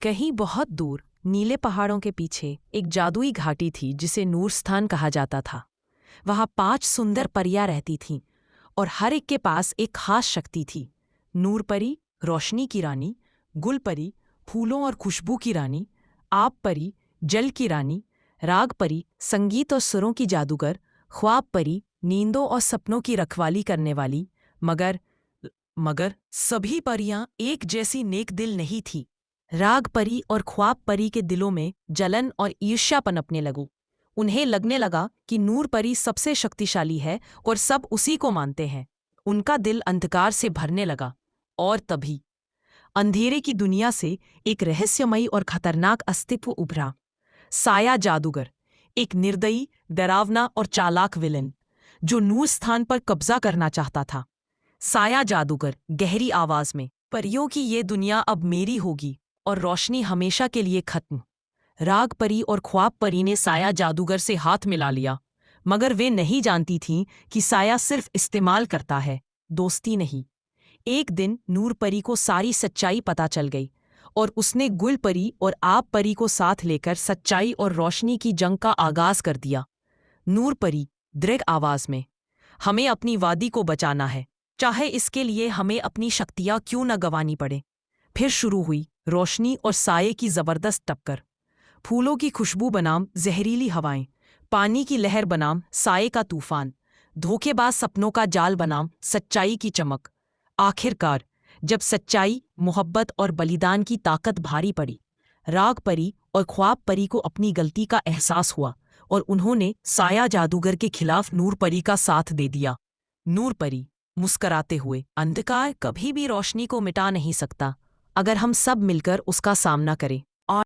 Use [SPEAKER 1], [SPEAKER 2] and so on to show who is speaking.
[SPEAKER 1] कहीं बहुत दूर नीले पहाड़ों के पीछे एक जादुई घाटी थी जिसे नूरस्थान कहा जाता था। वहां 5 सुंदर परियां रहती थीं और हर एक के पास एक खास शक्ति थी। नूर परी रोशनी की रानी, गुल परी फूलों और खुशबू की रानी, आप परी जल की रानी, राग परी संगीत और सुरों की जादूगर, ख्वाब परी नींदों और सपनों की रखवाली करने वाली। मगर मगर सभी परियां एक जैसी नेक दिल नहीं थी। राग परी और ख्वाब परी के दिलों में जलन और ईर्ष्या पनपने लगू। उन्हें लगने लगा कि नूर परी सबसे शक्तिशाली है और सब उसी को मानते हैं। उनका दिल अंधकार से भरने लगा और तभी अंधेरे की दुनिया से एक रहस्यमयी और खतरनाक अस्तित्व उभरा। साया जादूगर, एक निर्दयी, डरावना और चालाक विलेन जो नूर स्थान पर कब्जा करना चाहता था। साया जादूगर गहरी आवाज में, परियों की ये दुनिया अब मेरी होगी और रोशनी हमेशा के लिए खत्म। राग परी और ख्वाब परी ने साया जादूगर से हाथ मिला लिया, मगर वे नहीं जानती थीं कि साया सिर्फ इस्तेमाल करता है, दोस्ती नहीं। एक दिन नूर परी को सारी सच्चाई पता चल गई और उसने गुल परी और आप परी को साथ लेकर सच्चाई और रोशनी की जंग का आगाज कर दिया। नूर परी दृढ़ आवाज में, हमें अपनी वादी को बचाना है, चाहे इसके लिए हमें अपनी शक्तियां क्यों न गंवानी पड़े। फिर शुरू हुई रोशनी और साये की जबरदस्त टक्कर। फूलों की खुशबू बनाम जहरीली हवाएं, पानी की लहर बनाम साये का तूफान, धोखेबाज सपनों का जाल बनाम सच्चाई की चमक। आखिरकार जब सच्चाई, मोहब्बत और बलिदान की ताकत भारी पड़ी, राग परी और ख्वाब परी को अपनी गलती का एहसास हुआ और उन्होंने साया जादूगर के खिलाफ नूर परी का साथ दे दिया। नूर परी मुस्कराते हुए, अंधकार कभी भी रोशनी को मिटा नहीं सकता अगर हम सब मिलकर उसका सामना करें।